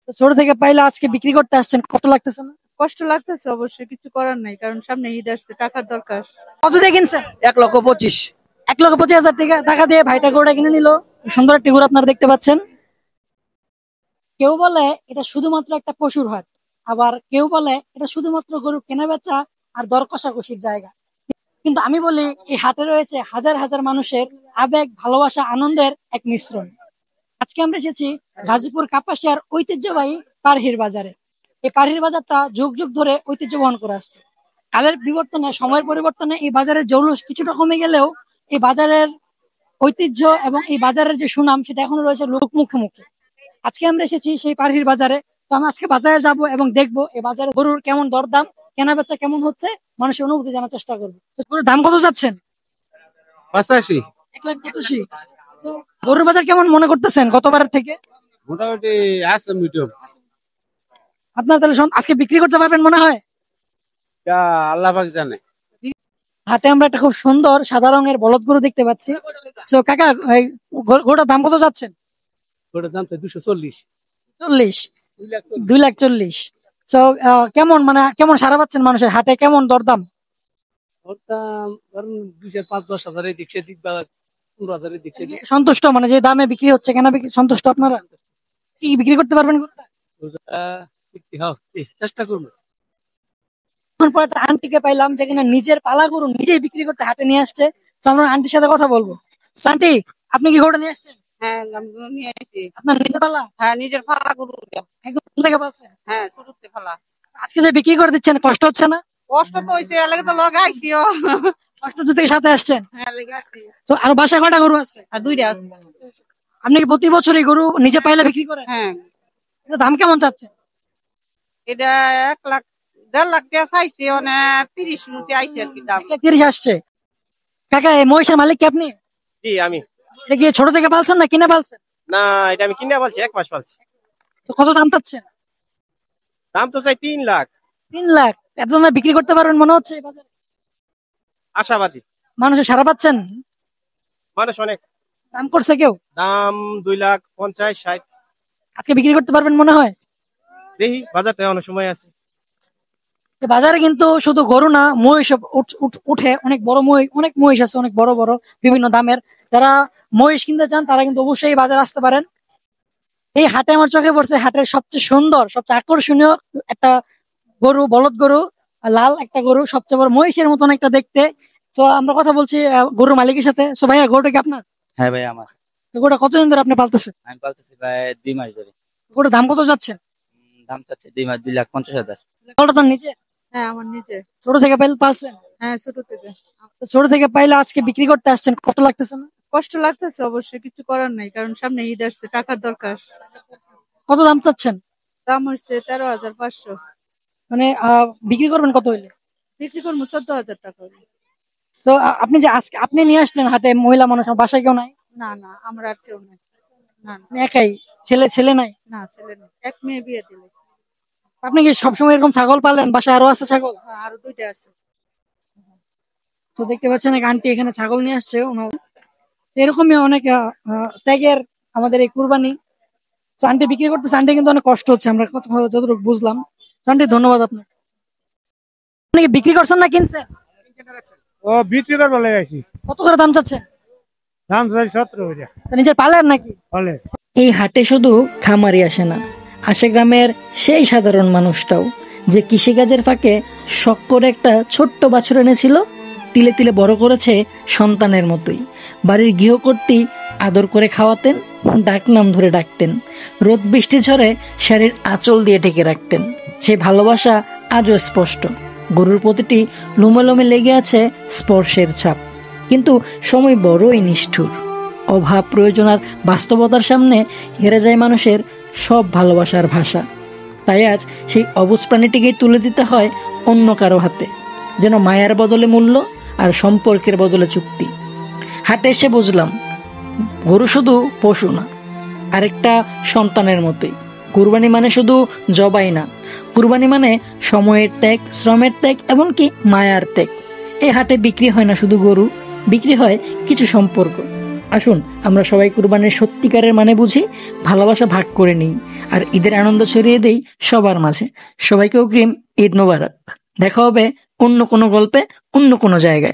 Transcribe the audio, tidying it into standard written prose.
তো ছোট থেকে পাইলে আজকে বিক্রি করতে আসছেন, কষ্ট লাগতেছে না? কষ্ট লাগতেছে অবশ্যই, কিছু করার নাই, কারণ সামনে ঈদ আসছে, টাকার দরকার। কত দিয়ে কিনছেন? 1,25,000। 1,25,000 টাকা দিয়ে ভাইটা গরুটা কিনে নিল। সুন্দর একটি গরু আপনারা দেখতে পাচ্ছেন। কেউ বলে এটা শুধুমাত্র একটা পশুর হাট, আবার কেউ বলে এটা শুধুমাত্র গরু কেনা বেচা আর দর কষাকষির জায়গা। কিন্তু আমি বলি এই হাটে রয়েছে হাজার হাজার মানুষের আবেগ, ভালোবাসা, আনন্দের এক মিশ্রণ। আজকে আমরা এসেছি গাজীপুর কাপাসিয়ার ঐতিহ্যবাহী পারহির বাজারে। এই পারহির বাজারটা যুগ যুগ ধরে ঐতিহ্য বহন করে আসছে। কালের বিবর্তনে, সময়ের পরিবর্তনে এই বাজারের জৌলুস কিছুটা কমে গেলেও এই বাজারের ঐতিহ্য এবং এই বাজারের যে সুনাম সেটা এখনো রয়েছে লোক মুখে মুখে। আজকে আমরা এসেছি সেই পারহির বাজারে। তো আমরা আজকে বাজারে যাব এবং দেখবো এই বাজারে গরুর কেমন দরদাম, কেনা বেচা কেমন হচ্ছে, মানুষের অনুভূতি জানার চেষ্টা করবো। তো গরুর দাম কত যাচ্ছেন? 85। 1,85,000। তো গরুর বাজার কেমন মনে করতেছেন গতবারের থেকে? মোটামুটি আছে মিডিয়াম। আপনার তাহলে আজকে বিক্রি করতে পারবেন মনে হয়? আল্লাহ পাক জানে। হাটে আমরা একটা খুব সুন্দর সাদা রঙের বলদ গরু দেখতে পাচ্ছি। তো কাকা, এই গরুটার দাম কত যাচ্ছেন? ওটার দাম 240। 40? 2,40,000। তো কেমন কেমন সারা পাচ্ছেন মানুষের হাটে, কেমন দরদাম? ওর দাম ধরুন 2,500-10,000 দিচ্ছে, 15,000 দিচ্ছে। সন্তুষ্ট যে দামে বিক্রি হচ্ছে, কেনা বিক্রি সন্তুষ্ট আপনারা? কি বিক্রি করতে পারবেন গরুটা? চেষ্টা করবো। পর একটা আন্টিকে পাইলাম যেখানে নিজের পালা গরু নিজেই বিক্রি করতে হাটে নিয়ে আসছে। তো আমরা আন্টির সাথে কথা বলবো। আন্টি, আপনি কি গরুটা নিয়ে আসছেন? হ্যাঁ, আমি নিয়ে আসছি। আপনার নিজের পালা? হ্যাঁ, নিজের ফালা গরু। একদম কোন থেকে পাচ্ছেন? হ্যাঁ, ছোটতে ফালা। আজকে যে বিক্রি করে দিচ্ছেন কষ্ট হচ্ছে না? কষ্ট তো হইছে, এলাকা তো লগাইছিও। কষ্ট থেকে সাথে আসছেন। হ্যাঁ, লেগাছি। তো আর বাসায় কয়টা গরু আছে? আর দুইটা আছে। আপনি কি প্রতি বছর এই গরু নিজে পাইলে বিক্রি করেন? হ্যাঁ। এটা দাম কেমন চাচ্ছেন? এটা 1,00,000 1,50,000 টাকা চাইছে, 30 মধ্যে আইছে আর কি দাম। 1,30,000 আসছে। কাকা, এই মহিষের মালিক কি আপনি? জি আমি। এটা কি ছোট থেকে পালছেন না কিনে পালছেন? না, এটা আমি কিনে পালছি, 1 মাস পালছি। তো কত দাম চাচ্ছেন? দাম তো চাই 3 লাখ। 3 লাখ? এত দামে বিক্রি করতে পারবেন মনে হচ্ছে এই বাজারে? আশাবাদী। মানুষের সারা পাচ্ছেন? মানুষ অনেক দাম করছে কেউ? দাম 2,50,000-60,000। আজকে বিক্রি করতে পারবেন মনে হয়? দেখি, বাজারটা অনেক সময় আছে। বাজারে কিন্তু শুধু গরু না, মহিষ উঠে। অনেক বড় অনেক মহিষ আছে, অনেক বড় বড় বিভিন্ন দামের। যারা মহিষ কিনতে চান তারা কিন্তু অবশ্যই এই বাজারে আসতে পারেন। এই হাটে আমার চোখে পড়ছে হাটের সবচেয়ে সুন্দর, সবচেয়ে আকর্ষণীয় একটা গরু, বলদ গরু, লাল একটা গরু, সবচেয়ে বড় মহিষের মতন একটা দেখতে। তো আমরা কথা বলছি গরুর মালিকের সাথে। তো ভাইয়া, গরুটা কি আপনার? হ্যাঁ ভাই আমার। তো গরুটা কতদিন ধরে আপনি পালতেছেন? আমি পালতেছি প্রায় 2 মাস ধরে। গরুটার দাম কত যাচ্ছে? দাম চাচ্ছে 2,50,000। গরুটা আপনার নিচে? হ্যাঁ, আমার নিচে। ছোট থেকে পালছেন? হ্যাঁ, ছোট থেকে। তো ছোট থেকে পাইলে আজকে বিক্রি করতে আসছেন, কষ্ট লাগতেছে না? কষ্ট লাগতেছে অবশ্যই, কিছু করার নাই, কারণ সামনে ঈদ আসছে, টাকার দরকার। কত দাম চাচ্ছেন? দাম হচ্ছে 13,500। বিক্রি করবেন কত হইলে? বিক্রি করবো 14,000 টাকা। তো আপনি যে আজকে আপনি নিয়ে আসলেন হাটে, মহিলা মানুষ, বাসায় কেউ নাই? না না, আমার আর কেউ নাই। না না। আপনি একাই? ছেলে নাই? না, ছেলে নেই, এক মেয়ে বিয়ে দিলে। আপনি কি সবসময় এরকম ছাগল পালেন? বাসায় আরো আছে ছাগল? হ্যাঁ, আরো দুইটা আছে। তো দেখতে পাচ্ছেন এক আন্টি এখানে ছাগল নিয়ে আসছে। এরকমই অনেক ত্যাগের আমাদের এই কুরবানি। তো আন্টি বিক্রি করতেছে, আন্টি কিন্তু অনেক কষ্ট হচ্ছে, আমরা যতটুকু বুঝলাম। আন্টি, ধন্যবাদ আপনাকে। আপনি কি বিক্রি করছেন না কিনছেন? ও বিক্রি করবো লেগেছি। কত করে দাম চাচ্ছেন? দাম 17,000। নিজের পালেন নাকি? বলে এই হাটে শুধু খামারি আসে না, আসে গ্রামের সেই সাধারণ মানুষটাও, যে কৃষিকাজের ফাঁকে শখ করে একটা ছোট্ট বাছুর এনেছিল, তিলে তিলে বড় করেছে সন্তানের মতোই। বাড়ির গৃহকর্ত্রী আদর করে খাওয়াতেন, ডাক নাম ধরে ডাকতেন, রোদ বৃষ্টি ঝড়ে শাড়ির আঁচল দিয়ে ঢেকে রাখতেন। সেই ভালোবাসা আজও স্পষ্ট। গরুর প্রতিটি লোমে লোমে লেগে আছে স্পর্শের ছাপ। কিন্তু সময় বড়ই নিষ্ঠুর। অভাব, প্রয়োজন আর বাস্তবতার সামনে হেরে যায় মানুষের সব ভালোবাসার ভাষা। তাই আজ সেই অবুঝ প্রাণীটিকেই তুলে দিতে হয় অন্য কারো হাতে, যেন মায়ার বদলে মূল্য আর সম্পর্কের বদলে চুক্তি। হাটে এসে বুঝলাম, গরু শুধু পশু না, আরেকটা সন্তানের মতোই। কুরবানি মানে শুধু জবাই না, কুরবানি মানে সময়ের ত্যাগ, শ্রমের ত্যাগ, এমনকি মায়ার ত্যাগ। এই হাটে বিক্রি হয় না শুধু গরু, বিক্রি হয় কিছু সম্পর্ক, আসুন আমরা সবাই কুরবানির সত্যিকারের মানে বুঝি, ভালোবাসা ভাগ করে নিই, আর ঈদের আনন্দ ছড়িয়ে দেই সবার মাঝে। সবাইকে অগ্রিম ঈদ মোবারক। দেখা হবে অন্য কোনো গল্পে, অন্য কোনো জায়গায়।